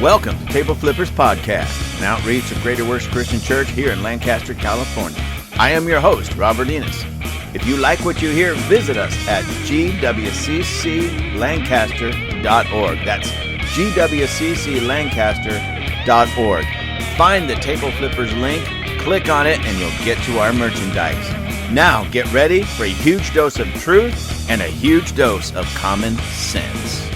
Welcome to Table Flippers Podcast, an outreach of Greater Works Christian Church here in Lancaster, California. I am your host, Robert Enos. If you like what you hear, visit us at gwcclancaster.org. That's gwcclancaster.org. Find the Table Flippers link, click on it, and you'll get to our merchandise. Now, get ready for a huge dose of truth and a huge dose of common sense.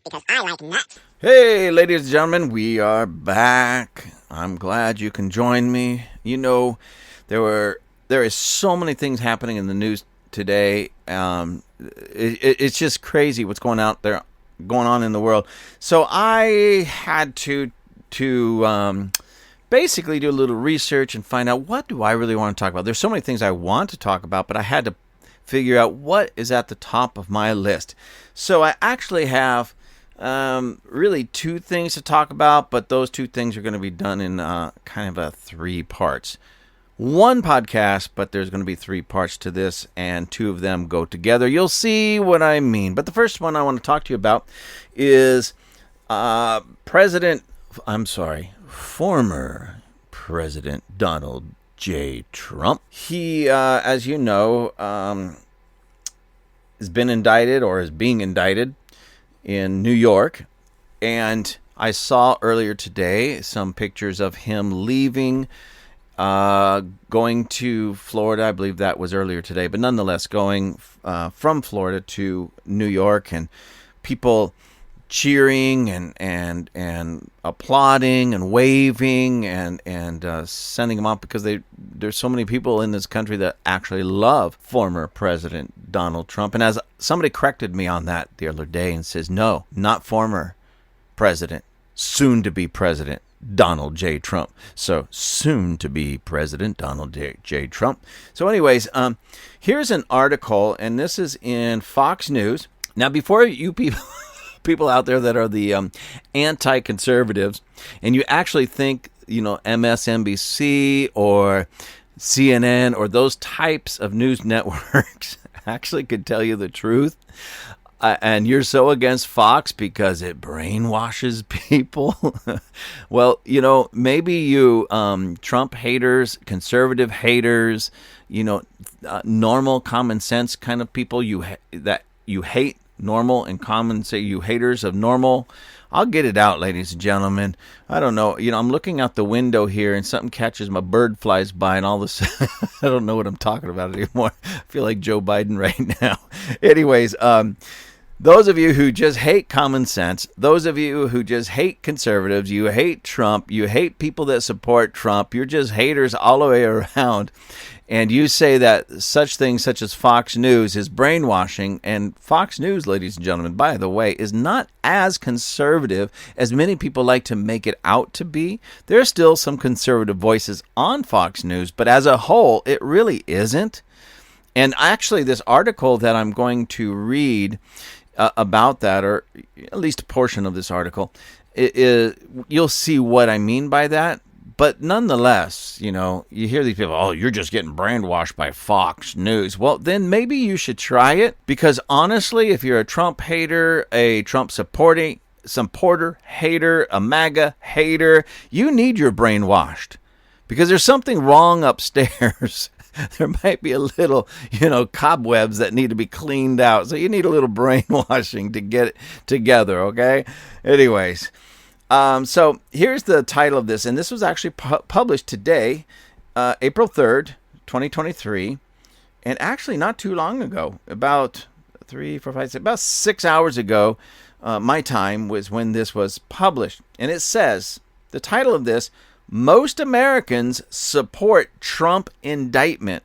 Because I like nuts. Hey, ladies and gentlemen, we are back. I'm glad you can join me. You know, there is so many things happening in the news today. It's just crazy what's going on in the world. So I had to basically do a little research and find out, what do I really want to talk about. There's so many things I want to talk about, but I had to figure out what is at the top of my list. So I actually have really two things to talk about, but those two things are going to be done in kind of a 3 parts. One podcast, but there's going to be 3 parts to this, and 2 of them go together. You'll see what I mean. But the first one I want to talk to you about is former President Donald J. Trump. He, as you know, has been indicted or is being indicted in New York. And I saw earlier today some pictures of him leaving, going to Florida. I believe that was earlier today. But nonetheless, going from Florida to New York, and people cheering and applauding and waving and sending him off, because there's so many people in this country that actually love former President Donald Trump. And as somebody corrected me on that the other day and says, no, not former president, soon to be President Donald J. Trump. So soon to be President Donald J. Trump. So anyways, here's an article, and this is in Fox News. Now, before you people out there that are the anti-conservatives, and you actually think, MSNBC or CNN or those types of news networks actually could tell you the truth, and you're so against Fox because it brainwashes people. Well, maybe you Trump haters, conservative haters, normal common sense kind of people that you hate normal and common, say you haters of normal. I'll get it out, ladies and gentlemen. I don't know. I'm looking out the window here and something catches my bird, flies by, and all of a sudden, I don't know what I'm talking about anymore. I feel like Joe Biden right now. Anyways, those of you who just hate common sense, those of you who just hate conservatives, you hate Trump, you hate people that support Trump, you're just haters all the way around. And you say that such things such as Fox News is brainwashing. And Fox News, ladies and gentlemen, by the way, is not as conservative as many people like to make it out to be. There are still some conservative voices on Fox News, but as a whole, it really isn't. And actually, this article that I'm going to read about that, or at least a portion of this article, you'll see what I mean by that. But nonetheless, you hear these people, oh, you're just getting brainwashed by Fox News. Well, then maybe you should try it, because honestly, if you're a Trump hater, a Trump supporter, hater, a MAGA hater, you need your brainwashed, because there's something wrong upstairs. There might be a little, cobwebs that need to be cleaned out. So you need a little brainwashing to get it together, okay? Anyways. So here's the title of this, and this was actually published today, April 3rd, 2023, and actually not too long ago, about 6 hours ago, my time was when this was published. And it says, the title of this, most Americans support Trump indictment,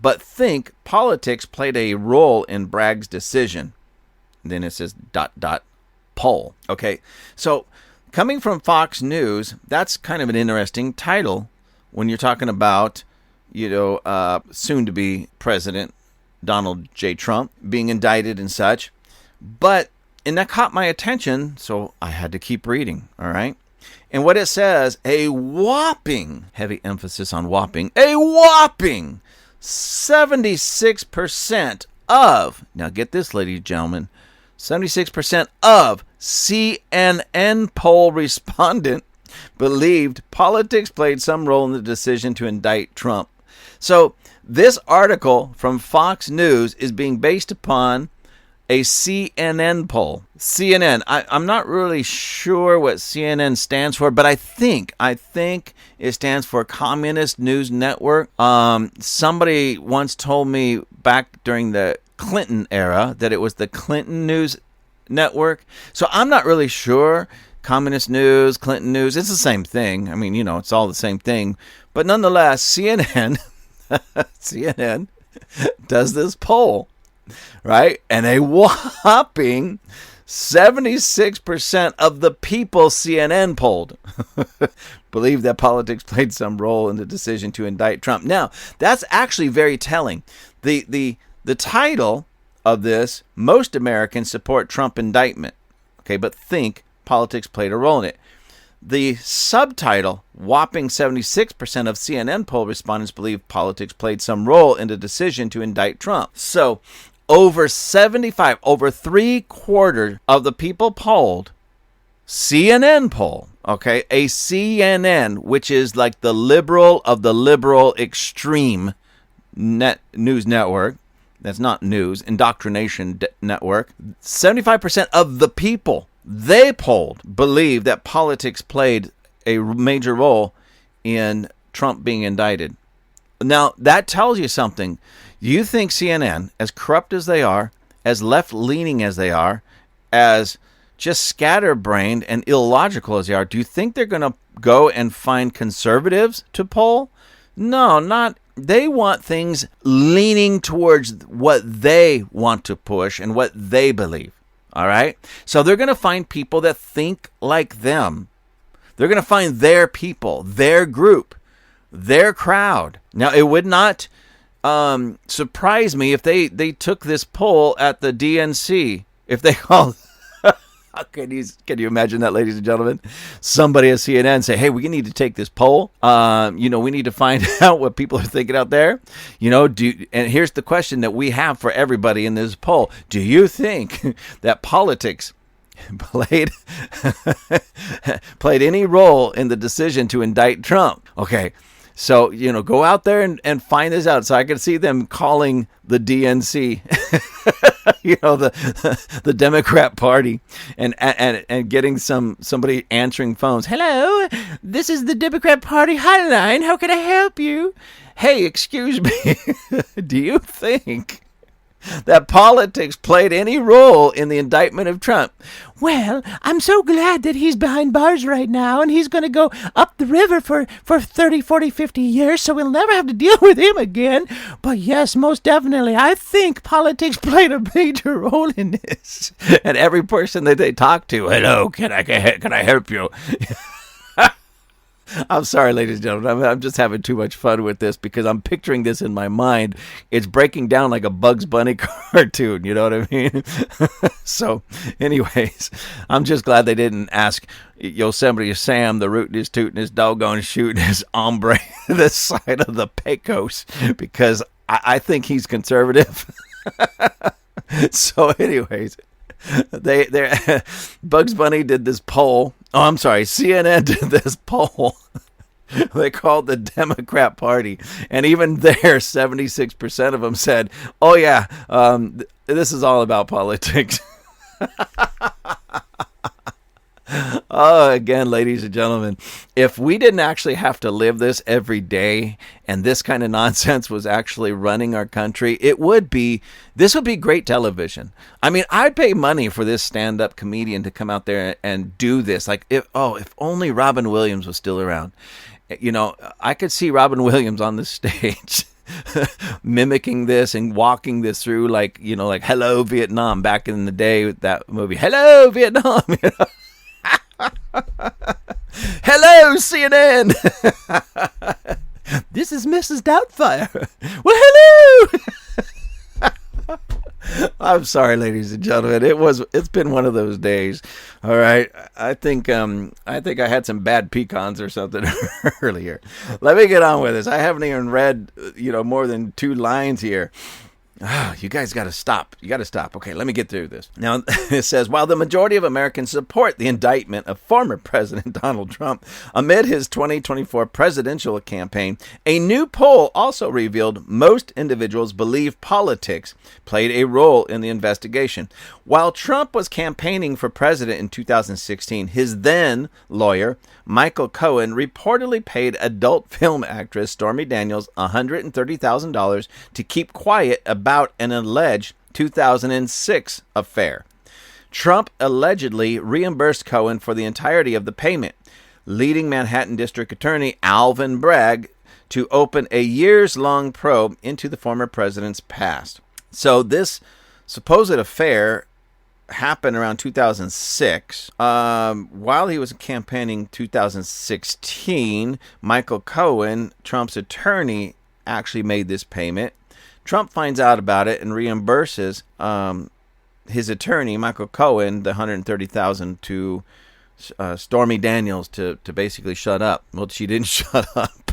but think politics played a role in Bragg's decision. And then it says ... poll. Okay, so coming from Fox News, that's kind of an interesting title when you're talking about, soon-to-be President Donald J. Trump being indicted and such. And that caught my attention, so I had to keep reading, all right? And what it says, a whopping, heavy emphasis on whopping, a whopping 76% of, now get this, ladies and gentlemen, 76% of CNN poll respondent believed politics played some role in the decision to indict Trump. So this article from Fox News is being based upon a CNN poll. CNN. I'm not really sure what CNN stands for, but I think it stands for Communist News Network. Somebody once told me back during the Clinton era that it was the Clinton News Network. So I'm not really sure. Communist News, Clinton News, it's the same thing. I mean, it's all the same thing. But nonetheless, CNN does this poll. Right? And a whopping 76% of the people CNN polled believe that politics played some role in the decision to indict Trump. Now, that's actually very telling. The title of this, most Americans support Trump indictment. Okay, but think politics played a role in it. The subtitle, whopping 76% of CNN poll respondents believe politics played some role in the decision to indict Trump. So, over 3/4 of the people polled, CNN poll, okay, a CNN, which is like the liberal of the liberal extreme news network, that's not news, indoctrination network, 75% of the people they polled believe that politics played a major role in Trump being indicted. Now, that tells you something. You think CNN, as corrupt as they are, as left-leaning as they are, as just scatterbrained and illogical as they are, do you think they're going to go and find conservatives to poll? No, not. They want things leaning towards what they want to push and what they believe. All right? So they're going to find people that think like them. They're going to find their people, their group, their crowd. Now, it would not surprise me if they took this poll at the DNC. If they called, can you imagine that, ladies and gentlemen? Somebody at CNN say, "Hey, we need to take this poll. We need to find out what people are thinking out there. And here's the question that we have for everybody in this poll: do you think that politics played any role in the decision to indict Trump?" Okay. So, go out there and find this out. So I can see them calling the DNC, the Democrat Party, and getting somebody answering phones. "Hello, this is the Democrat Party hotline. How can I help you? Hey, excuse me, do you think that politics played any role in the indictment of Trump?" "Well, I'm so glad that he's behind bars right now, and he's going to go up the river for 30, 40, 50 years, so we'll never have to deal with him again. But yes, most definitely, I think politics played a major role in this." And every person that they talk to, "Hello, can I help you?" I'm sorry, ladies and gentlemen. I'm just having too much fun with this because I'm picturing this in my mind. It's breaking down like a Bugs Bunny cartoon. You know what I mean? So, anyways, I'm just glad they didn't ask Yosemite Sam, the rootin' his tootin' his doggone shooting his hombre this side of the Pecos, because I think he's conservative. So, anyways. Bugs Bunny did this poll. Oh, I'm sorry. CNN did this poll. They called the Democrat Party, and even there, 76% of them said, "Oh yeah, this is all about politics." Oh, again, ladies and gentlemen, if we didn't actually have to live this every day and this kind of nonsense was actually running our country, this would be great television. I mean, I'd pay money for this stand-up comedian to come out there and do this. Like, if only Robin Williams was still around. I could see Robin Williams on the stage mimicking this and walking this through like Hello, Vietnam, back in the day with that movie, Hello, Vietnam, Hello, CNN. This is Mrs. Doubtfire. Well, hello. I'm sorry, ladies and gentlemen. It's been one of those days. All right. I think I had some bad pecans or something earlier. Let me get on with this. I haven't even read, more than 2 lines here. You guys got to stop. You got to stop. Okay, let me get through this. Now, it says, while the majority of Americans support the indictment of former President Donald Trump amid his 2024 presidential campaign, a new poll also revealed most individuals believe politics played a role in the investigation. While Trump was campaigning for president in 2016, his then lawyer, Michael Cohen, reportedly paid adult film actress Stormy Daniels $130,000 to keep quiet about an alleged 2006 affair. Trump allegedly reimbursed Cohen for the entirety of the payment, leading Manhattan District Attorney Alvin Bragg to open a years-long probe into the former president's past. So this supposed affair happened around 2006. While he was campaigning 2016, Michael Cohen, Trump's attorney, actually made this payment. Trump finds out about it and reimburses his attorney, Michael Cohen, the $130,000 to Stormy Daniels to basically shut up. Well, she didn't shut up.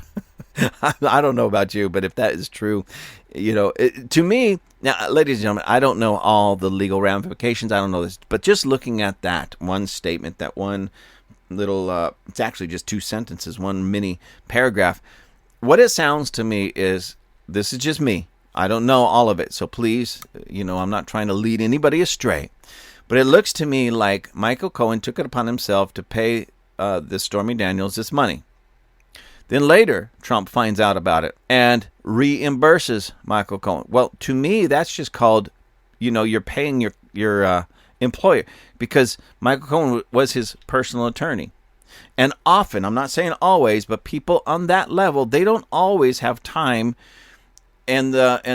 I don't know about you, but if that is true, to me, now, ladies and gentlemen, I don't know all the legal ramifications. I don't know this, but just looking at that one statement, that one little, it's actually just two sentences, one mini paragraph. What it sounds to me is, this is just me. I don't know all of it. So please, I'm not trying to lead anybody astray, but it looks to me like Michael Cohen took it upon himself to pay this Stormy Daniels this money. Then later, Trump finds out about it and reimburses Michael Cohen. Well, to me, that's just called, you're paying your employer, because Michael Cohen was his personal attorney. And often, I'm not saying always, but people on that level, they don't always have time and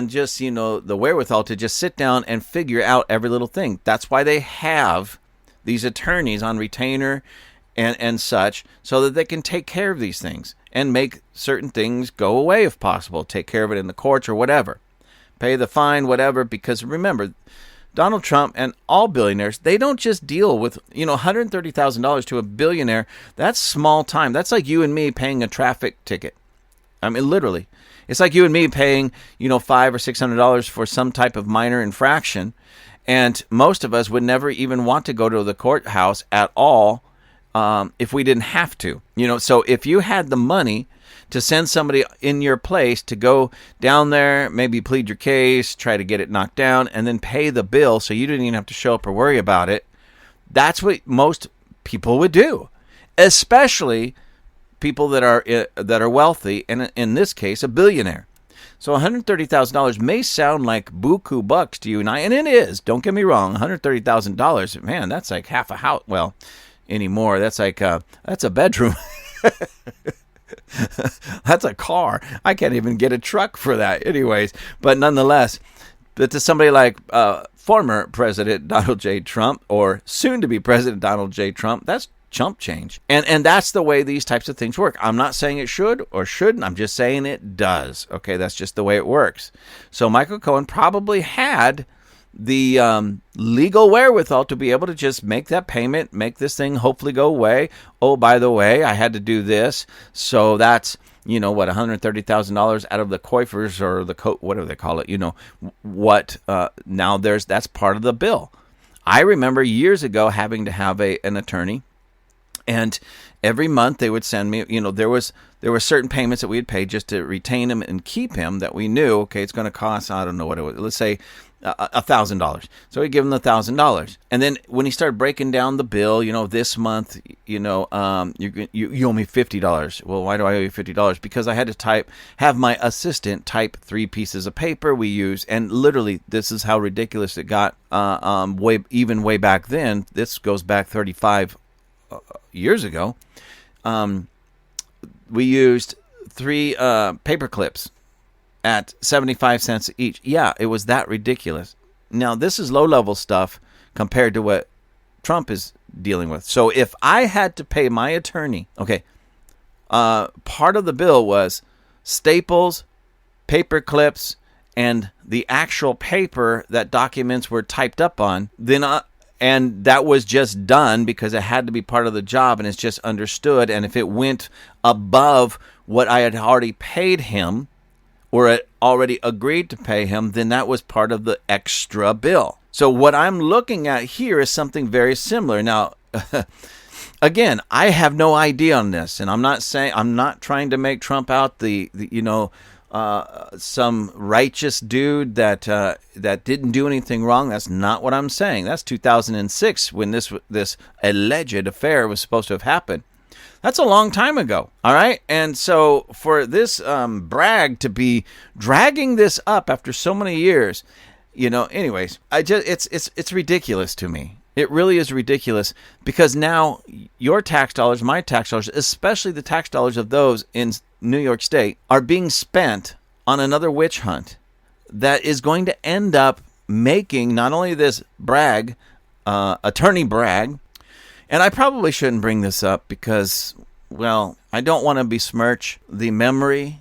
just, the wherewithal to just sit down and figure out every little thing. That's why they have these attorneys on retainer and such, so that they can take care of these things and make certain things go away if possible. Take care of it in the courts or whatever. Pay the fine, whatever, because remember, Donald Trump and all billionaires, they don't just deal with, $130,000 to a billionaire. That's small time. That's like you and me paying a traffic ticket. I mean, literally. It's like you and me paying, $500 or $600 for some type of minor infraction. And most of us would never even want to go to the courthouse at all if we didn't have to. So if you had the money to send somebody in your place to go down there, maybe plead your case, try to get it knocked down, and then pay the bill so you didn't even have to show up or worry about it, that's what most people would do, especially people that are wealthy, and in this case, a billionaire. So $130,000 may sound like buku bucks to you and I, and it is. Don't get me wrong. $130,000, man, that's like half a house. Well, anymore, that's like that's a bedroom. That's a car. I can't even get a truck for that. Anyways, but nonetheless, but to somebody like former President Donald J. Trump, or soon-to-be President Donald J. Trump, that's chump change. And that's the way these types of things work. I'm not saying it should or shouldn't. I'm just saying it does. Okay, that's just the way it works. So Michael Cohen probably had the legal wherewithal to be able to just make that payment, make this thing hopefully go away. Oh, by the way, I had to do this. So that's, $130,000 out of the coifers, or the whatever they call it, now that's part of the bill. I remember years ago having to have an attorney, and every month they would send me, there were certain payments that we had paid just to retain him and keep him, that we knew, okay, it's going to cost, I don't know what it was, let's say $1,000. So we give him the $1,000. And then when he started breaking down the bill, this month, you owe me $50. Well, why do I owe you $50? Because I had to have my assistant type 3 pieces of paper we use. And literally, this is how ridiculous it got way back then. This goes back 35 years ago. We used 3 paper clips at 75 cents each. Yeah, it was that ridiculous. Now, this is low-level stuff compared to what Trump is dealing with. So if I had to pay my attorney, okay, part of the bill was staples, paper clips, and the actual paper that documents were typed up on, then and that was just done because it had to be part of the job, and it's just understood. And if it went above what I had already paid him, or had already agreed to pay him, then that was part of the extra bill. So what I'm looking at here is something very similar. Now, again, I have no idea on this, and I'm not trying to make Trump out some righteous dude that didn't do anything wrong. That's not what I'm saying. That's 2006 when this alleged affair was supposed to have happened. That's a long time ago, all right? And so for this brag to be dragging this up after so many years, anyways, it's ridiculous to me. It really is ridiculous because now your tax dollars, my tax dollars, especially the tax dollars of those in New York State, are being spent on another witch hunt that is going to end up making not only this brag, attorney brag, and I probably shouldn't bring this up because, well, I don't want to besmirch the memory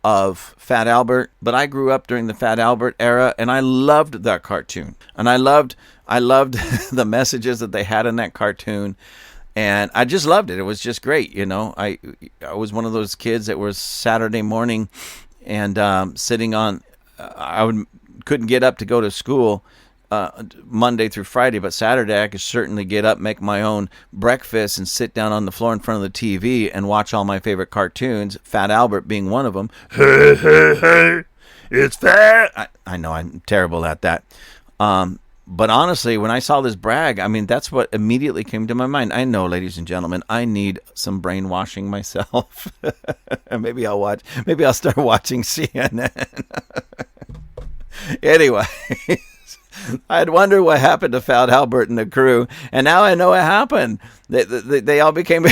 of Fat Albert, but I grew up during the Fat Albert era, and I loved that cartoon. And I loved the messages that they had in that cartoon, and I just loved it. It was just great, I was one of those kids that was Saturday morning and sitting on. Couldn't get up to go to school Monday through Friday, but Saturday I could certainly get up, make my own breakfast, and sit down on the floor in front of the TV and watch all my favorite cartoons, Fat Albert being one of them. Hey, hey, hey, it's Fat! I know I'm terrible at that. But honestly, when I saw this brag, I mean, that's what immediately came to my mind. I know, ladies and gentlemen, I need some brainwashing myself. Maybe I'll start watching CNN. Anyway. I'd wonder what happened to Fat Albert and the crew, and now I know what happened. They all became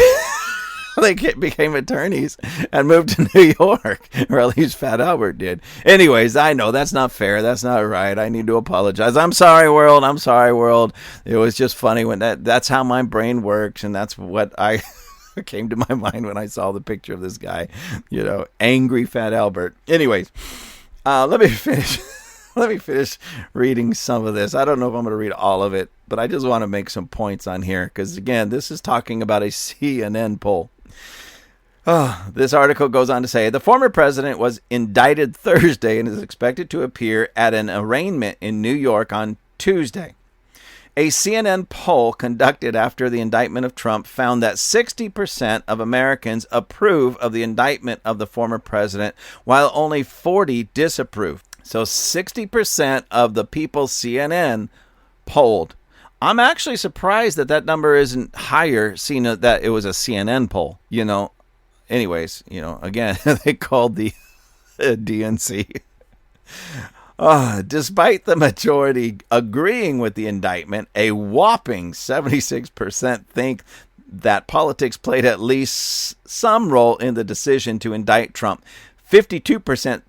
became attorneys and moved to New York, or at least Fat Albert did. Anyways, I know that's not fair. That's not right. I need to apologize. I'm sorry, world. I'm sorry, world. It was just funny when that's how my brain works, and that's what I came to my mind when I saw the picture of this guy, angry Fat Albert. Anyways, let me finish. Let me finish reading some of this. I don't know if I'm going to read all of it, but I just want to make some points on here because, again, this is talking about a CNN poll. This article goes on to say, the former president was indicted Thursday and is expected to appear at an arraignment in New York on Tuesday. A CNN poll conducted after the indictment of Trump found that 60% of Americans approve of the indictment of the former president, while only 40% disapprove. So 60% of the people CNN polled. I'm actually surprised that number isn't higher, seeing that it was a CNN poll. Anyways, again, they called the DNC. Despite the majority agreeing with the indictment, a whopping 76% think that politics played at least some role in the decision to indict Trump. 52%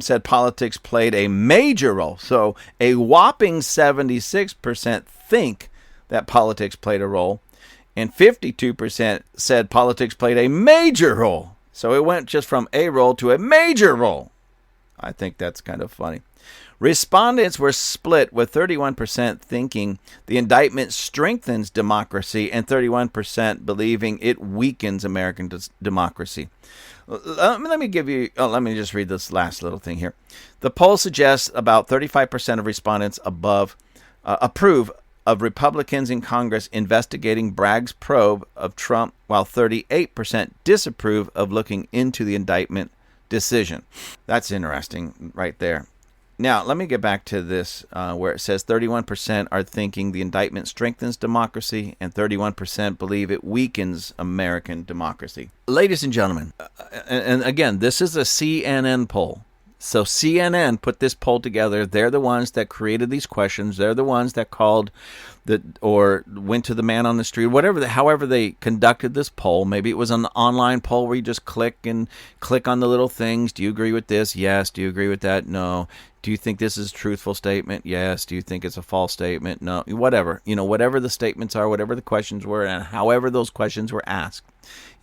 said politics played a major role. So a whopping 76% think that politics played a role, and 52% said politics played a major role. So it went just from a role to a major role. I think that's kind of funny. Respondents were split, with 31% thinking the indictment strengthens democracy and 31% believing it weakens American democracy. Let me just read this last little thing here. The poll suggests about 35% of respondents approve of Republicans in Congress investigating Bragg's probe of Trump, while 38% disapprove of looking into the indictment decision. That's interesting right there. Now, let me get back to this where it says 31% are thinking the indictment strengthens democracy and 31% believe it weakens American democracy. Ladies and gentlemen, and again, this is a CNN poll. So CNN put this poll together. They're the ones that created these questions. They're the ones that called or went to the man on the street, however they conducted this poll. Maybe it was an online poll where you just click on the little things. Do you agree with this? Yes. Do you agree with that? No. Do you think this is a truthful statement? Yes. Do you think it's a false statement? No. Whatever. Whatever the statements are, whatever the questions were, and however those questions were asked,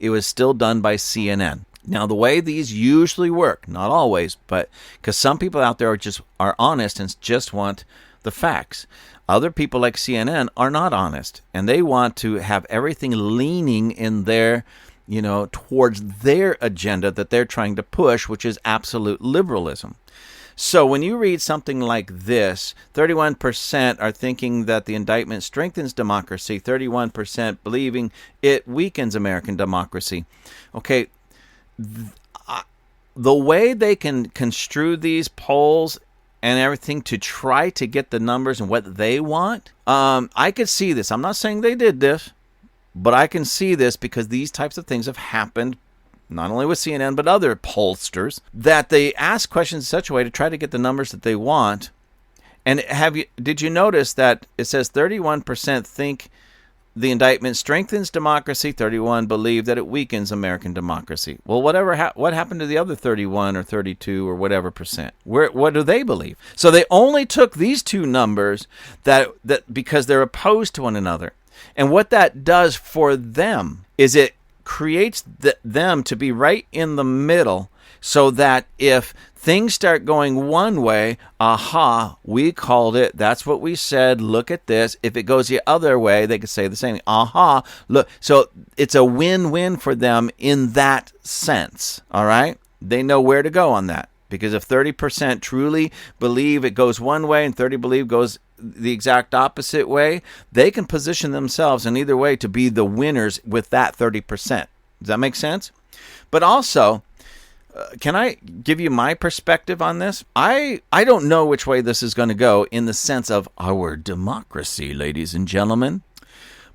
it was still done by CNN. Now, the way these usually work, not always, but because some people out there are honest and just want the facts. Other people like CNN are not honest, and they want to have everything leaning in their towards their agenda that they're trying to push, which is absolute liberalism. So when you read something like this, 31% are thinking that the indictment strengthens democracy, 31% believing it weakens American democracy. Okay, the way they can construe these polls and everything to try to get the numbers and what they want, I could see this. I'm not saying they did this, but I can see this because these types of things have happened not only with CNN, but other pollsters, that they ask questions in such a way to try to get the numbers that they want. And did you notice that it says 31% think the indictment strengthens democracy, 31 believe that it weakens American democracy? Well, what happened to the other 31 or 32 or whatever percent? What do they believe? So they only took these two numbers that because they're opposed to one another. And what that does for them is it creates them to be right in the middle, so that if things start going one way, aha, we called it, that's what we said, look at this. If it goes the other way, they could say the same thing, aha, look. So it's a win-win for them in that sense, all right? They know where to go on that, because if 30% truly believe it goes one way and 30 believe goes the exact opposite way, they can position themselves in either way to be the winners with that 30%. Does that make sense? But also, can I give you my perspective on this? I don't know which way this is going to go in the sense of our democracy, ladies and gentlemen.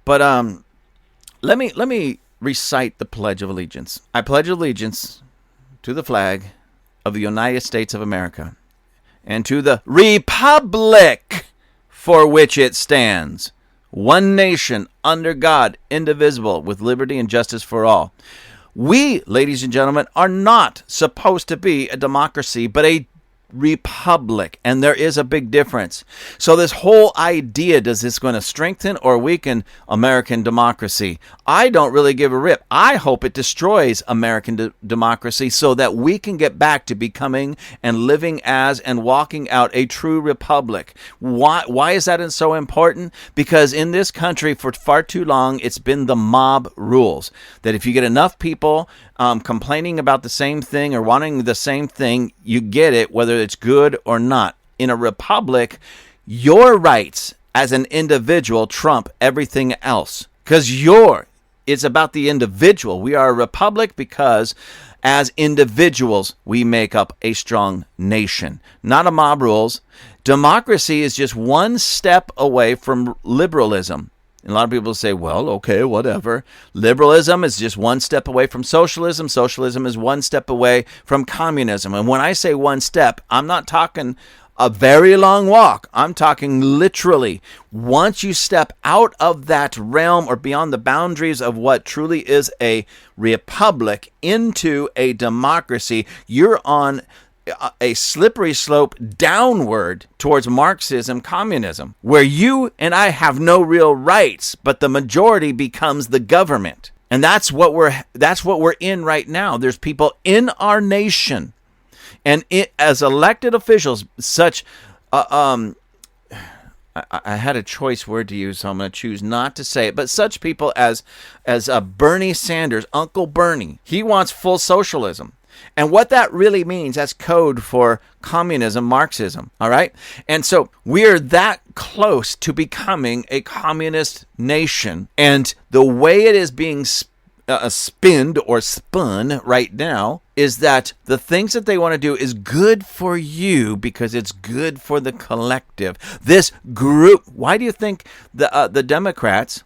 But let me recite the Pledge of Allegiance. I pledge allegiance to the flag of the United States of America and to the republic for which it stands, one nation, under God, indivisible, with liberty and justice for all. We, ladies and gentlemen, are not supposed to be a democracy, but a republic, and there is a big difference. So this whole idea, does this going to strengthen or weaken American democracy? I don't really give a rip. I hope it destroys American democracy so that we can get back to becoming and living as and walking out a true republic. Why is that so important? Because in this country for far too long, it's been the mob rules, that if you get enough people complaining about the same thing or wanting the same thing, you get it, whether it's good or not. In a republic, your rights as an individual trump everything else, because it's about the individual. We are a republic because as individuals we make up a strong nation, not a mob rules. Democracy is just one step away from liberalism. And a lot of people say, well, okay, whatever. Liberalism is just one step away from socialism. Socialism is one step away from communism. And when I say one step, I'm not talking a very long walk. I'm talking literally. Once you step out of that realm or beyond the boundaries of what truly is a republic into a democracy, you're on a slippery slope downward towards Marxism, communism, where you and I have no real rights, but the majority becomes the government. And that's what we're in right now. There's people in our nation, and as elected officials, such I had a choice word to use, so I'm going to choose not to say it. But such people as Bernie Sanders, Uncle Bernie, he wants full socialism. And what that really means, that's code for communism, Marxism, all right? And so we're that close to becoming a communist nation. And the way it is being spun right now is that the things that they want to do is good for you because it's good for the collective. This group, why do you think the Democrats,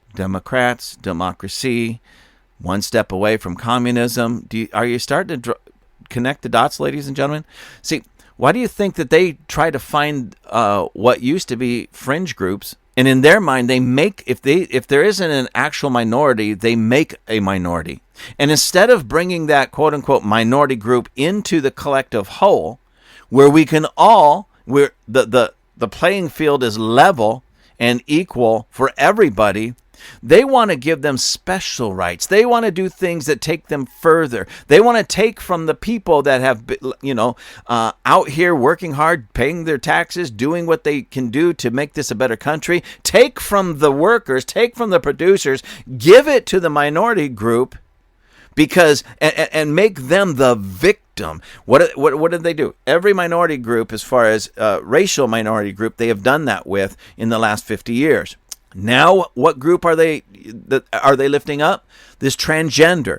democracy, one step away from communism, are you starting to connect the dots, ladies and gentlemen? See, why do you think that they try to find what used to be fringe groups, and in their mind they make, if there isn't an actual minority, they make a minority, and instead of bringing that quote unquote minority group into the collective whole, where we can all, where the playing field is level and equal for everybody, they want to give them special rights. They want to do things that take them further. They want to take from the people that have, out here working hard, paying their taxes, doing what they can do to make this a better country. Take from the workers, take from the producers, give it to the minority group, because and make them the victim. What did they do? Every minority group, as far as racial minority group, they have done that with in the last 50 years. Now, what group are they lifting up? This transgender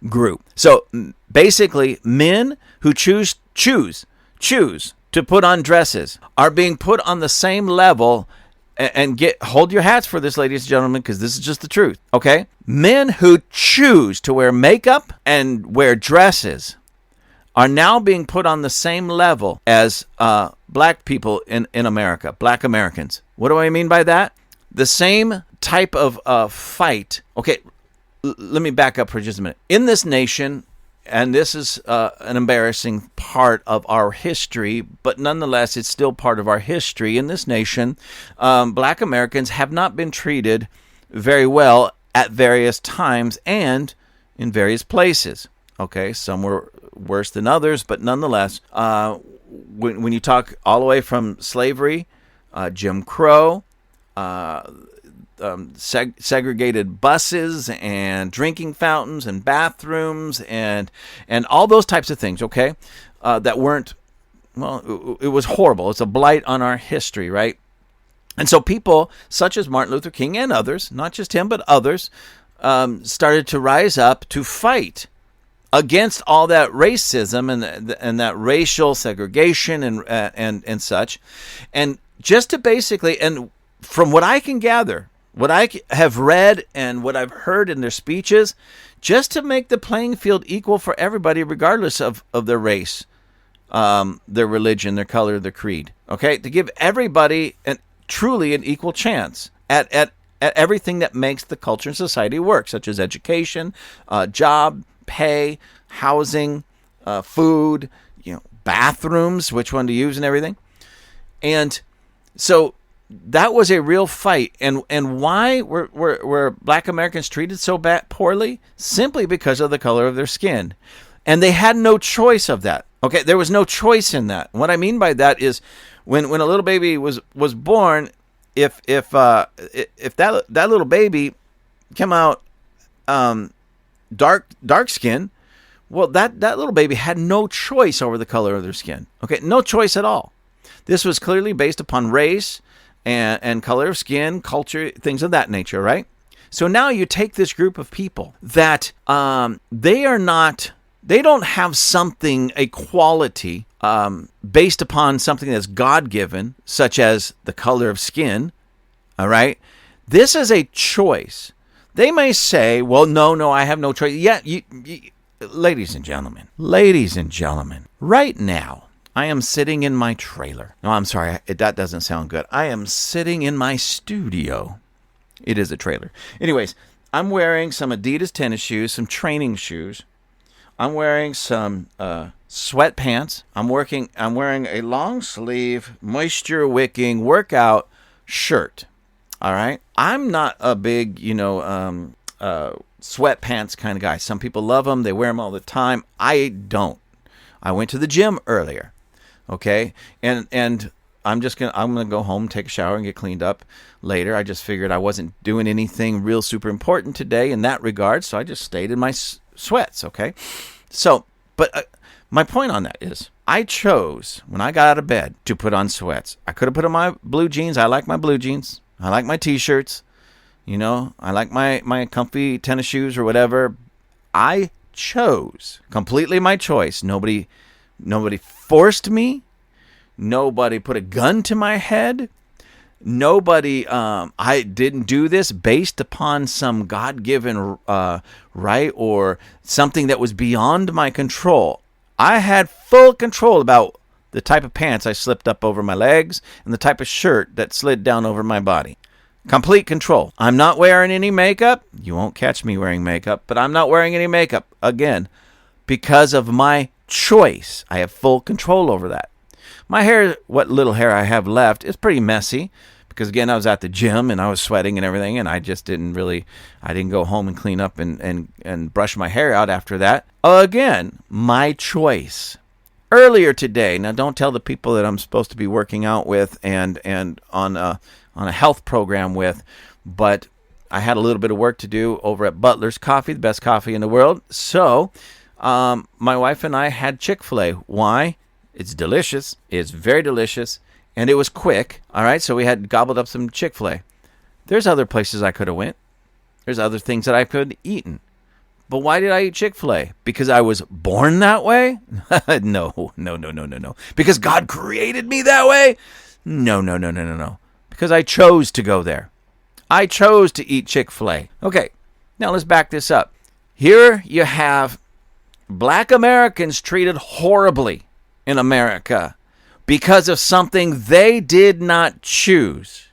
group. So basically, men who choose to put on dresses are being put on the same level. And hold your hats for this, ladies and gentlemen, because this is just the truth, okay? Men who choose to wear makeup and wear dresses are now being put on the same level as black people in America, black Americans. What do I mean by that? The same type of fight. Okay, let me back up for just a minute. In this nation, and this is an embarrassing part of our history, but nonetheless, it's still part of our history. In this nation, black Americans have not been treated very well at various times and in various places. Okay, some were worse than others, but nonetheless, when you talk all the way from slavery, Jim Crow, segregated buses and drinking fountains and bathrooms and all those types of things, okay, that weren't, well, it was horrible. It's a blight on our history, right? And so people such as Martin Luther King and others, not just him, but others, started to rise up to fight against all that racism and that racial segregation and such. And just to basically, and from what I can gather, what I have read and what I've heard in their speeches, just to make the playing field equal for everybody, regardless of their race, their religion, their color, their creed. Okay, to give everybody truly an equal chance at everything that makes the culture and society work, such as education, job, pay, housing, food, bathrooms, which one to use, and everything. And so that was a real fight. And why were black Americans treated so poorly? Simply because of the color of their skin. And they had no choice of that. Okay, there was no choice in that. What I mean by that is when a little baby was born, if that little baby came out dark skin, well, that little baby had no choice over the color of their skin. Okay, no choice at all. This was clearly based upon race and color of skin, culture, things of that nature, right? So now you take this group of people that they don't have something, a quality based upon something that's God-given, such as the color of skin, all right? This is a choice. They may say, well, no, I have no choice. Yeah, ladies and gentlemen, right now, I am sitting in my trailer. No, I'm sorry, that doesn't sound good. I am sitting in my studio. It is a trailer. Anyways, I'm wearing some Adidas tennis shoes, some training shoes. I'm wearing some sweatpants. I'm wearing a long sleeve, moisture wicking workout shirt. All right. I'm not a big, sweatpants kind of guy. Some people love them. They wear them all the time. I don't. I went to the gym earlier. Okay. And I'm gonna go home, take a shower, and get cleaned up later. I just figured I wasn't doing anything real super important today in that regard, so I just stayed in my sweats. Okay. So, but my point on that is, I chose when I got out of bed to put on sweats. I could have put on my blue jeans. I like my blue jeans. I like my t-shirts. I like my comfy tennis shoes or whatever. I chose, completely my choice. Nobody forced me. Nobody put a gun to my head. Nobody, I didn't do this based upon some God-given right or something that was beyond my control. I had full control about the type of pants I slipped up over my legs and the type of shirt that slid down over my body. Complete control. I'm not wearing any makeup. You won't catch me wearing makeup, but I'm not wearing any makeup, again, because of my choice. I have full control over that. My hair, what little hair I have left, is pretty messy because, again, I was at the gym and I was sweating and everything, and I just didn't go home and clean up and brush my hair out after that. Again, my choice. Earlier today, now don't tell the people that I'm supposed to be working out with and on a health program with, but I had a little bit of work to do over at Butler's Coffee, the best coffee in the world. So my wife and I had Chick-fil-A. Why? It's delicious. It's very delicious. And it was quick. All right, so we had gobbled up some Chick-fil-A. There's other places I could have went. There's other things that I could have eaten. But why did I eat Chick-fil-A? Because I was born that way? No. Because God created me that way? No. Because I chose to go there. I chose to eat Chick-fil-A. Okay, now let's back this up. Here you have black Americans treated horribly in America because of something they did not choose.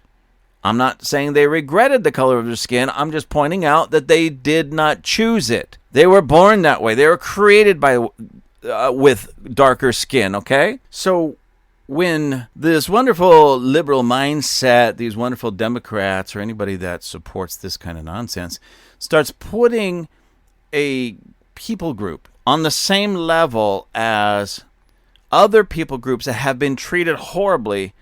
I'm not saying they regretted the color of their skin. I'm just pointing out that they did not choose it. They were born that way. They were created with darker skin, okay? So when this wonderful liberal mindset, these wonderful Democrats, or anybody that supports this kind of nonsense, starts putting a people group on the same level as other people groups that have been treated horribly,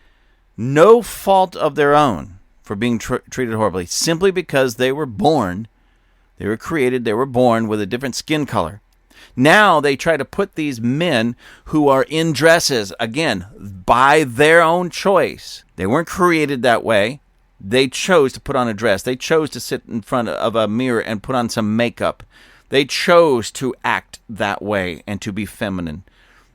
no fault of their own for being treated horribly, simply because they were born, they were created, they were born with a different skin color. Now they try to put these men who are in dresses, again, by their own choice. They weren't created that way. They chose to put on a dress. They chose to sit in front of a mirror and put on some makeup. They chose to act that way and to be feminine.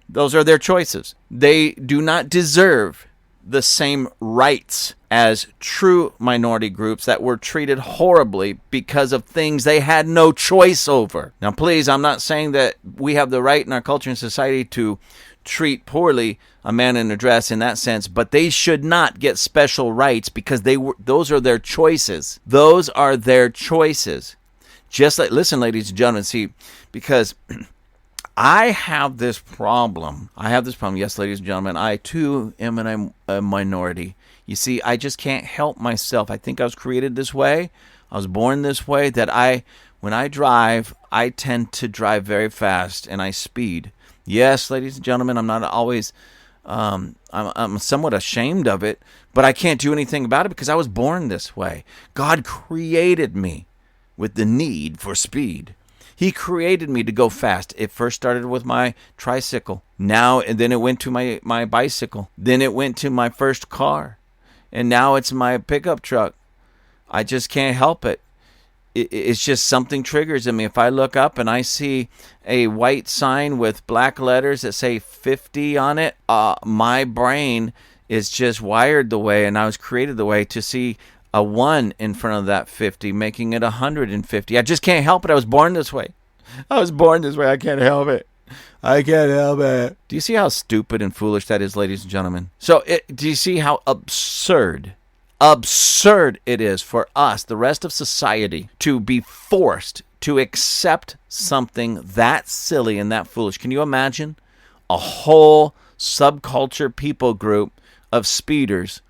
Those are their choices. They do not deserve the same rights as true minority groups that were treated horribly because of things they had no choice over. Now, please, I'm not saying that we have the right in our culture and society to treat poorly a man in a dress in that sense, but they should not get special rights because those are their choices. Those are their choices. Just like, listen, ladies and gentlemen, see, because I have this problem. Yes, ladies and gentlemen, I too am a minority. You see, I just can't help myself. I think I was created this way. I was born this way, that when I drive, I tend to drive very fast and I speed. Yes, ladies and gentlemen, I'm not always, I'm somewhat ashamed of it, but I can't do anything about it because I was born this way. God created me with the need for speed. He created me to go fast. It first started with my tricycle. And then it went to my bicycle. Then it went to my first car. And now it's my pickup truck. I just can't help it. It's just something triggers in me. If I look up and I see a white sign with black letters that say 50 on it, my brain is just wired the way, and I was created the way to see a 1 in front of that 50, making it 150. I just can't help it. I was born this way. I can't help it. Do you see how stupid and foolish that is, ladies and gentlemen? So do you see how absurd it is for us, the rest of society, to be forced to accept something that silly and that foolish? Can you imagine a whole subculture people group of speeders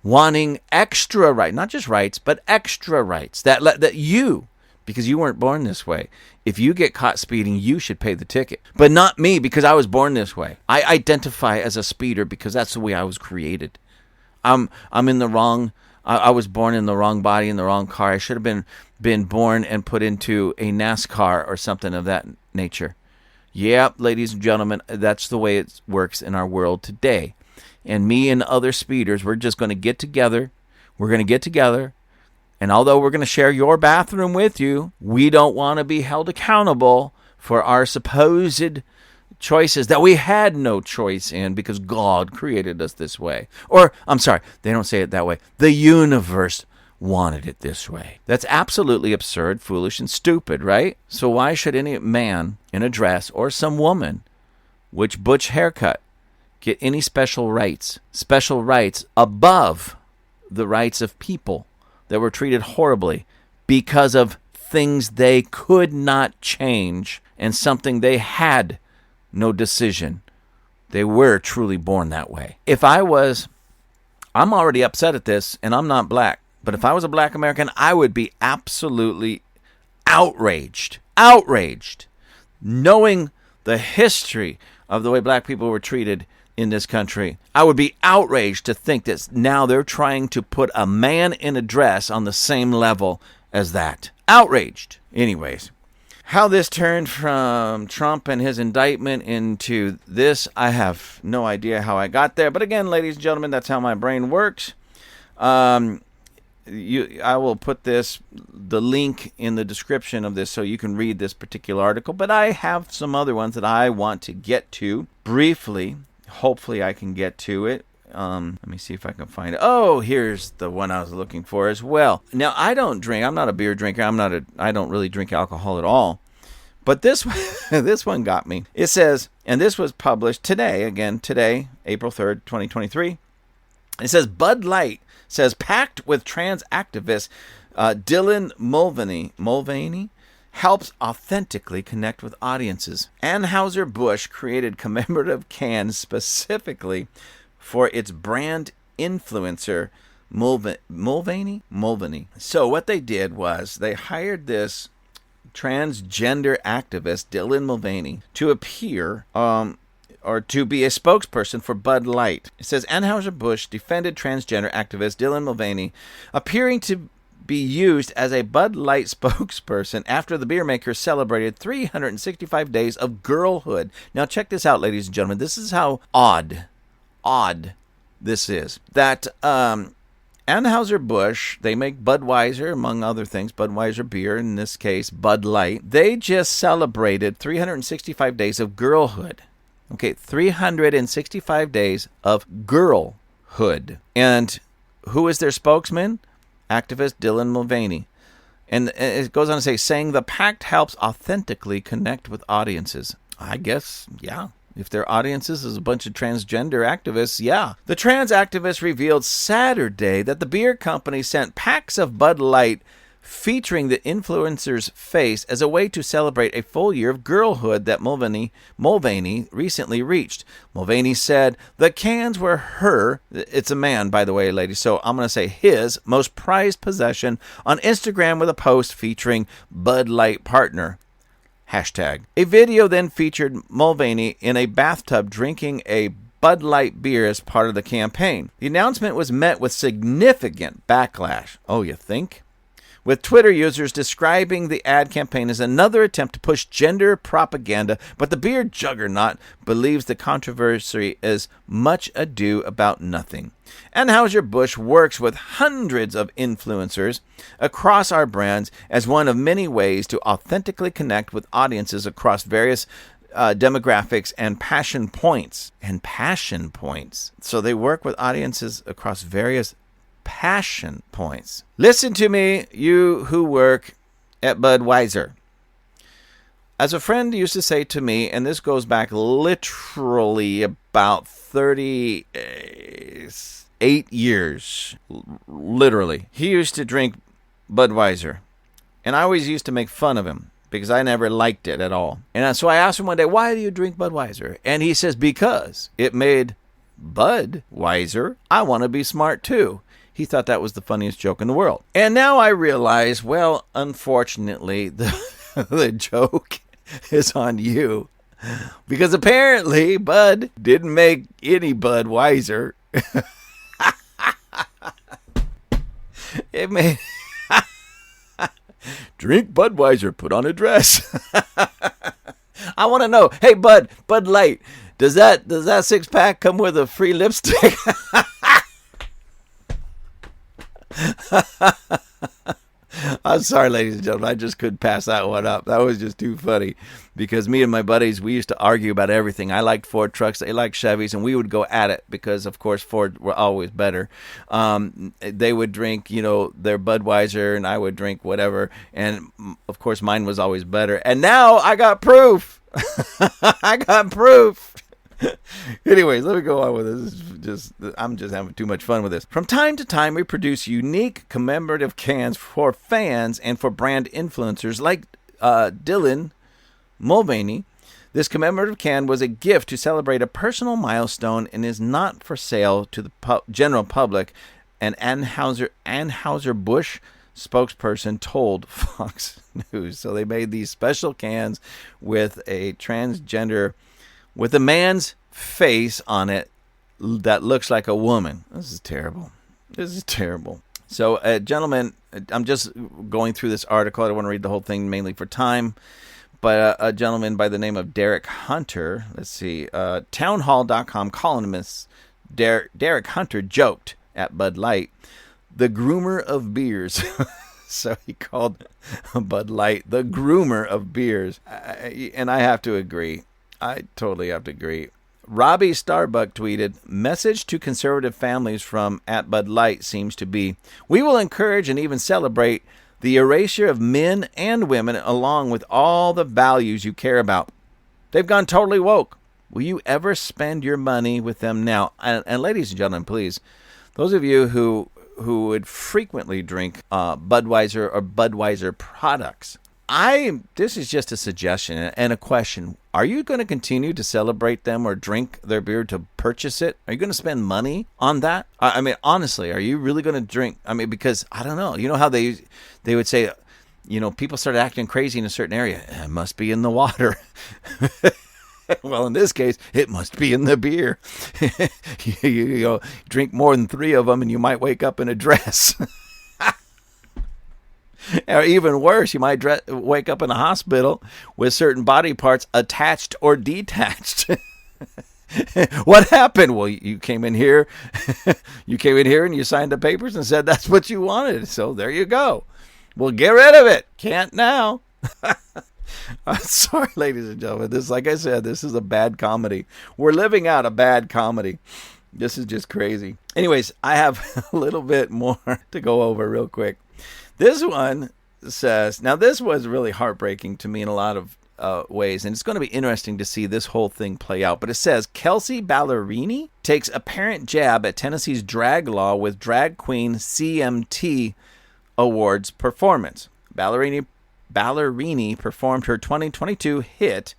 wanting extra rights, not just rights, but extra rights that you, because you weren't born this way, if you get caught speeding, you should pay the ticket. But not me, because I was born this way. I identify as a speeder because that's the way I was created. I'm in the wrong. I was born in the wrong body, in the wrong car. I should have been born and put into a NASCAR or something of that nature. Yeah, ladies and gentlemen, that's the way it works in our world today. And me and other speeders, we're just going to get together. And although we're going to share your bathroom with you, we don't want to be held accountable for our supposed choices that we had no choice in because God created us this way. Or, I'm sorry, they don't say it that way. The universe wanted it this way. That's absolutely absurd, foolish, and stupid, right? So why should any man in a dress or some woman, which butch haircut, get any special rights above the rights of people that were treated horribly because of things they could not change and something they had no decision. They were truly born that way. I'm already upset at this, and I'm not black, but if I was a black American, I would be absolutely outraged, knowing the history of the way black people were treated in this country. I would be outraged to think that now they're trying to put a man in a dress on the same level as that. Outraged. Anyways, how this turned from Trump and his indictment into this, I have no idea how I got there. But again, ladies and gentlemen, that's how my brain works. I will put the link in the description of this so you can read this particular article. But I have some other ones that I want to get to briefly. Hopefully I can get to it. Let me see if I can find it. Oh, here's the one I was looking for as well. Now, I don't drink. I'm not a beer drinker. I don't really drink alcohol at all. But this this one got me. It says, and this was published today, April 3rd, 2023. It says, Bud-Lite says packed with trans activist Dylan Mulvaney helps authentically connect with audiences. Anheuser-Busch created commemorative cans specifically for its brand influencer, Mulvaney. So what they did was they hired this transgender activist, Dylan Mulvaney, to appear or to be a spokesperson for Bud-Lite. It says Anheuser-Busch defended transgender activist Dylan Mulvaney appearing to be used as a Bud-Lite spokesperson after the beer maker celebrated 365 days of girlhood. Now check this out, ladies and gentlemen. This is how odd this is. That Anheuser-Busch, they make Budweiser, among other things, Budweiser beer, in this case, Bud Light. They just celebrated 365 days of girlhood. Okay, 365 days of girlhood. And who is their spokesman? Activist Dylan Mulvaney. And it goes on to say, saying the pact helps authentically connect with audiences. I guess, yeah. If their audiences is a bunch of transgender activists, yeah. The trans activist revealed Saturday that the beer company sent packs of Bud Light featuring the influencer's face as a way to celebrate a full year of girlhood that Mulvaney recently reached. Mulvaney said the cans were her, it's a man, by the way, ladies, so I'm going to say his most prized possession on Instagram with a post featuring Bud Light partner. Hashtag. A video then featured Mulvaney in a bathtub drinking a Bud Light beer as part of the campaign. The announcement was met with significant backlash. Oh, you think? With Twitter users describing the ad campaign as another attempt to push gender propaganda, but the beer juggernaut believes the controversy is much ado about nothing. Anheuser-Busch works with hundreds of influencers across our brands as one of many ways to authentically connect with audiences across various demographics and passion points. So they work with audiences across various passion points. Listen to me, you who work at Budweiser. As a friend used to say to me, and this goes back literally about 38 years, literally. He used to drink Budweiser, and I always used to make fun of him because I never liked it at all. And so I asked him one day, why do you drink Budweiser? And he says, because it made Budweiser. I want to be smart too. He thought that was the funniest joke in the world. And now I realize, well, unfortunately, the joke is on you. Because apparently, Bud didn't make any Budweiser. It made... Drink Budweiser, put on a dress. I want to know, hey, Bud Light, does that six-pack come with a free lipstick? I'm sorry, ladies and gentlemen. I just couldn't pass that one up. That was just too funny because me and my buddies, we used to argue about everything. I liked Ford trucks. They liked Chevys, and we would go at it because, of course, Ford were always better. They would drink, their Budweiser, and I would drink whatever. And, of course, mine was always better. And now I got proof. I got proof. Anyways, let me go on with this. I'm just having too much fun with this. From time to time, we produce unique commemorative cans for fans and for brand influencers like Dylan Mulvaney. This commemorative can was a gift to celebrate a personal milestone and is not for sale to the general public, an Anheuser-Busch spokesperson told Fox News. So they made these special cans with a transgender, with a man's face on it that looks like a woman. This is terrible. So, gentlemen, I'm just going through this article. I don't want to read the whole thing mainly for time. But a gentleman by the name of Derek Hunter, let's see, townhall.com columnist Derek Hunter joked at Bud-Lite, the groomer of beers. So he called Bud-Lite the groomer of beers. And I have to agree. I totally have to agree. Robbie Starbuck tweeted, message to conservative families from at Bud-Lite seems to be, we will encourage and even celebrate the erasure of men and women along with all the values you care about. They've gone totally woke. Will you ever spend your money with them now? And ladies and gentlemen, please, those of you who would frequently drink Budweiser or Budweiser products, this is just a suggestion and a question. Are you going to continue to celebrate them or drink their beer to purchase it? Are you going to spend money on that? I mean, honestly, are you really going to drink? I mean, because I don't know. You know how they would say, people started acting crazy in a certain area. It must be in the water. Well, in this case, it must be in the beer. you drink more than 3 of them and you might wake up in a dress. Or even worse, you might wake up in a hospital with certain body parts attached or detached. What happened? Well, you came in here. You came in here and you signed the papers and said that's what you wanted. So there you go. Well, get rid of it. Can't now. Sorry, ladies and gentlemen. Like I said, this is a bad comedy. We're living out a bad comedy. This is just crazy. Anyways, I have a little bit more to go over real quick. This one says, now this was really heartbreaking to me in a lot of ways, and it's going to be interesting to see this whole thing play out. But it says, Kelsey Ballerini takes apparent jab at Tennessee's drag law with drag queen CMT Awards performance. Ballerini performed her 2022 hit,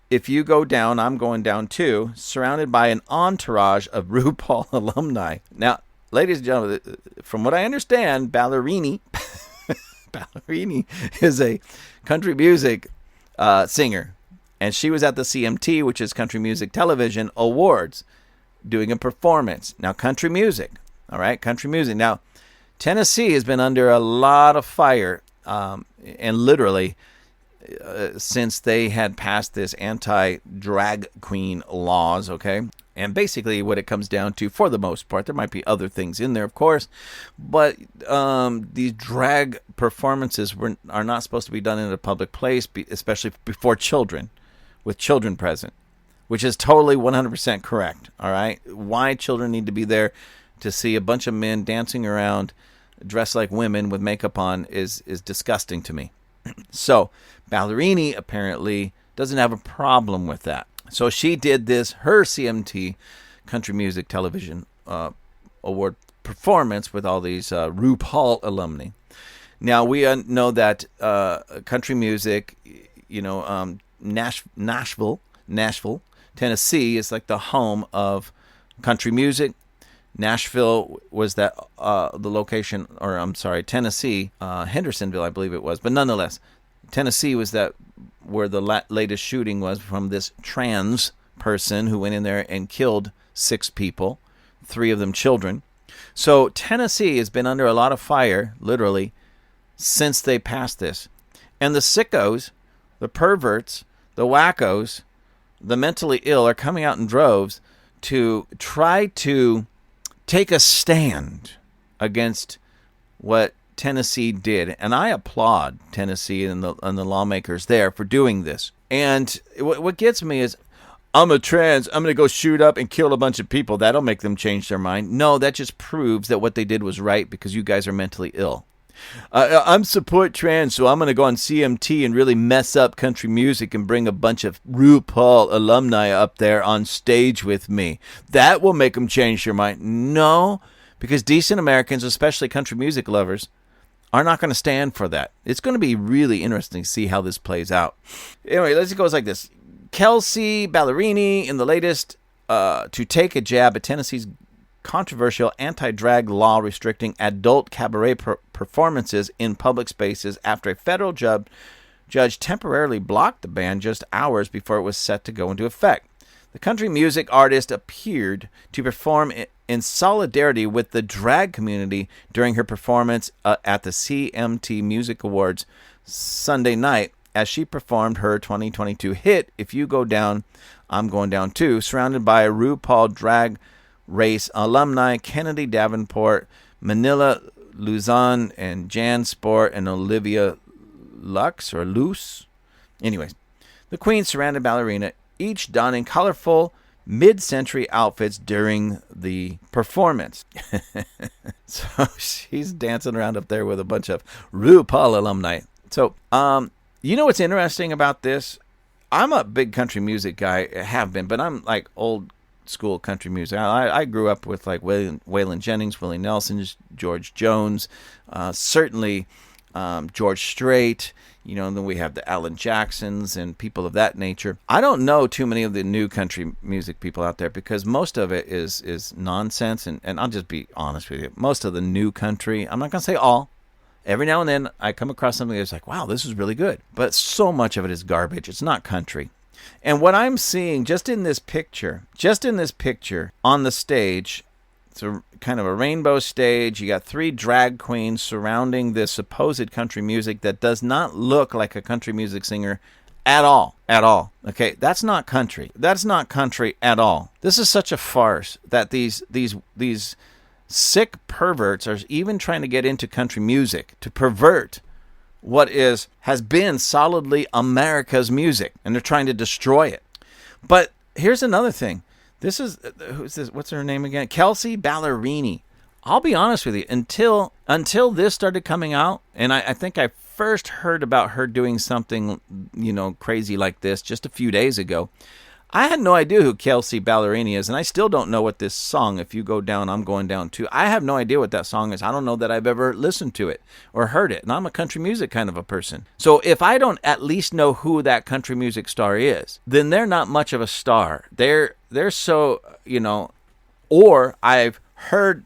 If You Go Down, I'm Going Down Too, surrounded by an entourage of RuPaul alumni. Now, ladies and gentlemen, from what I understand, Ballerini is a country music singer. And she was at the CMT, which is Country Music Television Awards, doing a performance. Now, country music. All right, country music. Now, Tennessee has been under a lot of fire, and literally, since they had passed this anti-drag queen laws, okay? And basically what it comes down to, for the most part, there might be other things in there, of course, but these drag performances are not supposed to be done in a public place, especially before children, with children present, which is totally 100% correct, all right? Why children need to be there to see a bunch of men dancing around dressed like women with makeup on is disgusting to me. So, Ballerini apparently doesn't have a problem with that. So she did her CMT Country Music Television Award performance with all these RuPaul alumni. Now, we know that country music, Nashville, Tennessee is like the home of country music. Nashville was the location, or I'm sorry, Tennessee, Hendersonville, I believe it was. But nonetheless, Tennessee was where the latest shooting was from this trans person who went in there and killed 6 people, 3 of them children. So Tennessee has been under a lot of fire, literally, since they passed this. And the sickos, the perverts, the wackos, the mentally ill are coming out in droves to try to take a stand against what Tennessee did. And I applaud Tennessee and the lawmakers there for doing this. And what gets me is, I'm a trans, I'm going to go shoot up and kill a bunch of people. That'll make them change their mind. No, that just proves that what they did was right because you guys are mentally ill. I'm support trans, so I'm going to go on CMT and really mess up country music and bring a bunch of RuPaul alumni up there on stage with me. That will make them change their mind. No, because decent Americans, especially country music lovers, are not going to stand for that. It's going to be really interesting to see how this plays out. Anyway, it goes like this. Kelsey Ballerini in the latest to take a jab at Tennessee's controversial anti-drag law restricting adult cabaret performances in public spaces after a federal judge temporarily blocked the ban just hours before it was set to go into effect. The country music artist appeared to perform in solidarity with the drag community during her performance at the CMT Music Awards Sunday night as she performed her 2022 hit, If You Go Down, I'm Going Down Too, surrounded by RuPaul Drag Race alumni Kennedy Davenport, Manila Luzon, and Jan Sport, and Olivia Lux or Luce. Anyways, the Queen surrounded ballerina, each donning colorful mid-century outfits during the performance. So she's dancing around up there with a bunch of RuPaul alumni. So, you know what's interesting about this? I'm a big country music guy, have been, but I'm like old school country music. I grew up with like Waylon Jennings, Willie Nelson, George Jones, certainly George Strait. You know, and then we have the Alan Jacksons and people of that nature. I don't know too many of the new country music people out there because most of it is nonsense. And I'll just be honest with you. Most of the new country, I'm not going to say all. Every now and then I come across something that's like, wow, this is really good. But so much of it is garbage. It's not country. And what I'm seeing just in this picture on the stage, it's a kind of a rainbow stage. You got 3 drag queens surrounding this supposed country music that does not look like a country music singer at all. At all. Okay, that's not country. That's not country at all. This is such a farce that these sick perverts are even trying to get into country music to pervert what has been solidly America's music, and they're trying to destroy it. But here's another thing. This is, who's this? What's her name again? Kelsea Ballerini. I'll be honest with you, until this started coming out, and I think I first heard about her doing something, crazy like this just a few days ago. I had no idea who Kelsea Ballerini is, and I still don't know what this song, If You Go Down, I'm Going Down Too. I have no idea what that song is. I don't know that I've ever listened to it or heard it, and I'm a country music kind of a person. So if I don't at least know who that country music star is, then they're not much of a star. They're so, or I've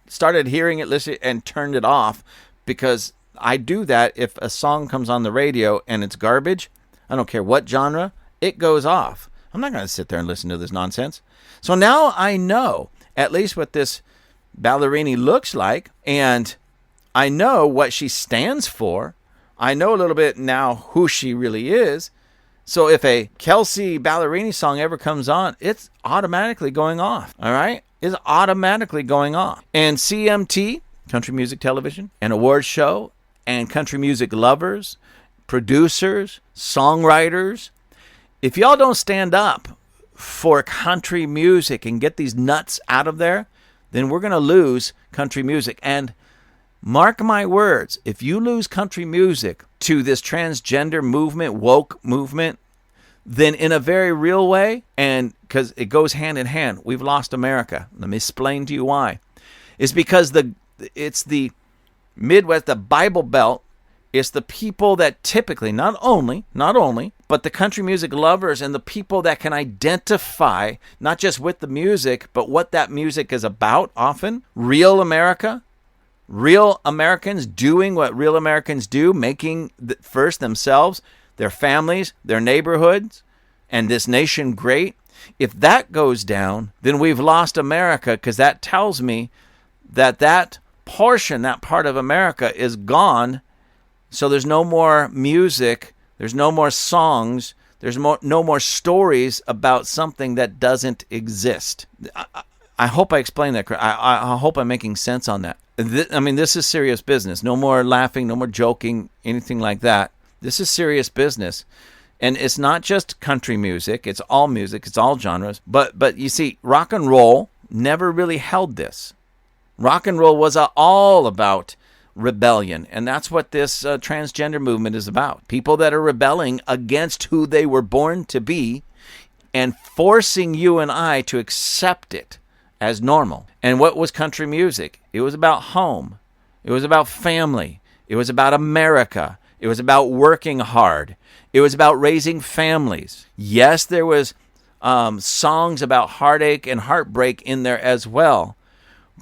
started hearing it, listened, and turned it off, because I do that if a song comes on the radio and it's garbage. I don't care what genre, it goes off. I'm not going to sit there and listen to this nonsense. So now I know at least what this Ballerini looks like, and I know what she stands for. I know a little bit now who she really is. So if a Kelsea Ballerini song ever comes on, it's automatically going off. All right? It's automatically going off. And CMT, Country Music Television, an award show, and country music lovers, producers, songwriters, if y'all don't stand up for country music and get these nuts out of there, then we're going to lose country music. And mark my words, if you lose country music to this transgender movement, woke movement, then in a very real way, and because it goes hand in hand, we've lost America. Let me explain to you why. It's because it's the Midwest, the Bible Belt. It's the people that typically, not only, but the country music lovers and the people that can identify not just with the music, but what that music is about often. Real America, real Americans doing what real Americans do, making first themselves, their families, their neighborhoods, and this nation great. If that goes down, then we've lost America, because that tells me that portion, that part of America is gone. So there's no more music, there's no more songs, there's no more stories about something that doesn't exist. I hope I explained that correctly. I hope I'm making sense on that. This is serious business. No more laughing, no more joking, anything like that. This is serious business. And it's not just country music, it's all genres. But you see, rock and roll never really held this. Rock and roll was all about rebellion, and that's what this transgender movement is about. People that are rebelling against who they were born to be and forcing you and I to accept it as normal. And what was country music? It was about home. It was about family. It was about America. It was about working hard. It was about raising families. Yes, there was songs about heartache and heartbreak in there as well.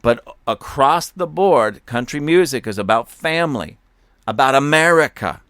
But across the board, country music is about family, about America,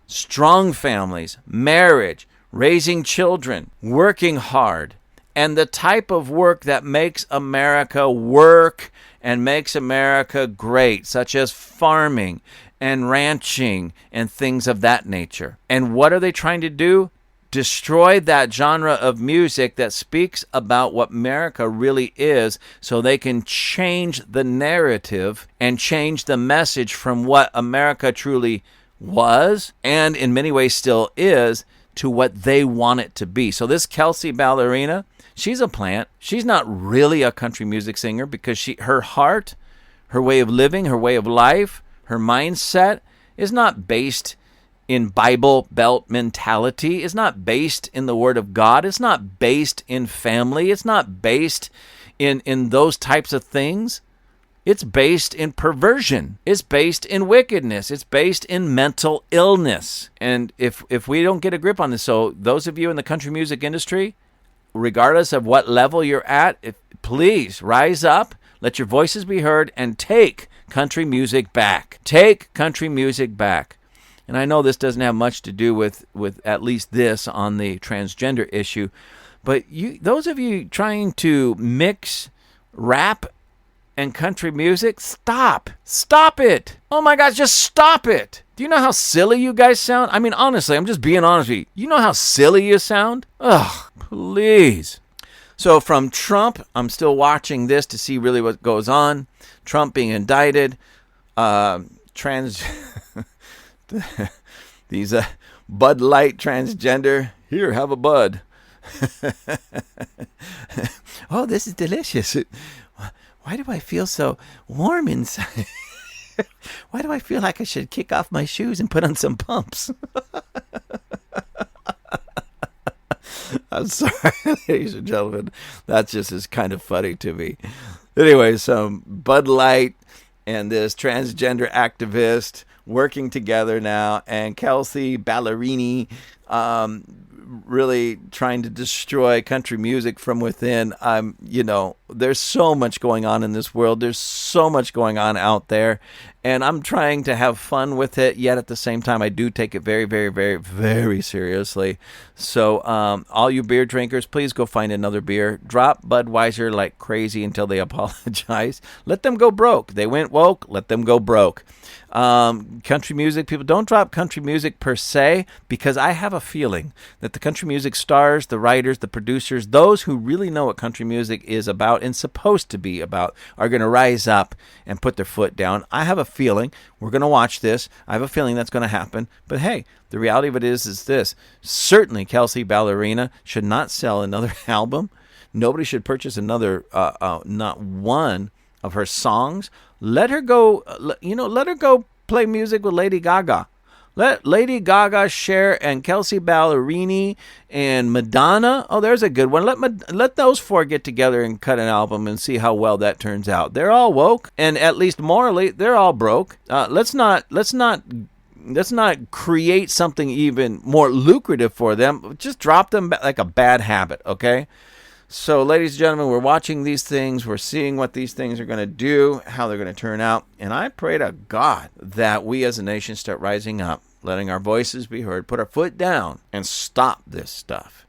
strong families, marriage, raising children, working hard, and the type of work that makes America work and makes America great, such as farming and ranching and things of that nature. And what are they trying to do? Destroy that genre of music that speaks about what America really is, so they can change the narrative and change the message from what America truly was, and in many ways still is, to what they want it to be. So this Kelsey Ballerina, she's a plant. She's not really a country music singer, because her heart, her way of living, her way of life, her mindset is not based in Bible Belt mentality. It's not based in the Word of God. It's not based in family. It's not based in those types of things. It's based in perversion. It's based in wickedness. It's based in mental illness. And if we don't get a grip on this, so those of you in the country music industry, regardless of what level you're at, please rise up, let your voices be heard, and take country music back. Take country music back. And I know this doesn't have much to do with at least this on the transgender issue, but those of you trying to mix rap and country music, stop it. Oh my gosh, just stop it. Do you know how silly you guys sound? I mean, honestly, I'm just being honest with you. You know how silly you sound? Ugh, please. So from Trump, I'm still watching this to see really what goes on. Trump being indicted, these Bud-Lite transgender, here, have a Bud. Oh, this is delicious. Why do I feel so warm inside? Why do I feel like I should kick off my shoes and put on some pumps? I'm sorry, ladies and gentlemen. That just is kind of funny to me. Anyway, so Bud-Lite and this transgender activist working together now, and Kelsey Ballerini really trying to destroy country music from within. There's so much going on in this world. There's so much going on out there, and I'm trying to have fun with it, yet at the same time, I do take it very, very, very, very seriously. So all you beer drinkers, please go find another beer. Drop Budweiser like crazy until they apologize. Let them go broke. They went woke. Let them go broke. Country music, people, don't drop country music per se, because I have a feeling that the country music stars, the writers, the producers, those who really know what country music is about and supposed to be about, are going to rise up and put their foot down. I have a feeling we're going to watch this. I have a feeling that's going to happen. But hey, the reality of it is this. Certainly Kelsey Ballerina should not sell another album. Nobody should purchase another, not one of her songs. Let her go, let her go play music with Lady Gaga. Let Lady Gaga share, and Kelsey Ballerini and Madonna. Oh, there's a good one. Let those four get together and cut an album and see how well that turns out. They're all woke, and at least morally, they're all broke. Let's not create something even more lucrative for them. Just drop them like a bad habit, okay? So, ladies and gentlemen, we're watching these things. We're seeing what these things are going to do, how they're going to turn out. And I pray to God that we as a nation start rising up, letting our voices be heard, put our foot down, and stop this stuff.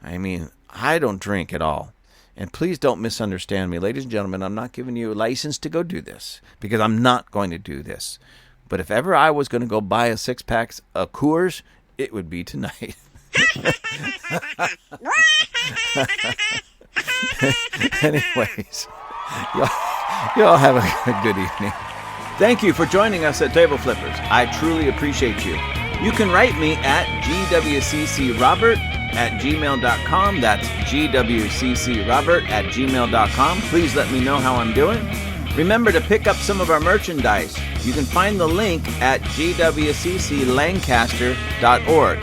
I mean, I don't drink at all. And please don't misunderstand me. Ladies and gentlemen, I'm not giving you a license to go do this, because I'm not going to do this. But if ever I was going to go buy a six-pack of Coors, it would be tonight. Anyways, y'all have a good evening. Thank you for joining us at Table Flippers. I truly appreciate you. You can write me at gwccrobert@gmail.com. That's gwccrobert@gmail.com. Please let me know how I'm doing. Remember to pick up some of our merchandise. You can find the link at gwcclancaster.org.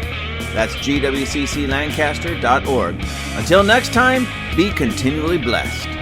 That's gwcclancaster.org. Until next time, be continually blessed.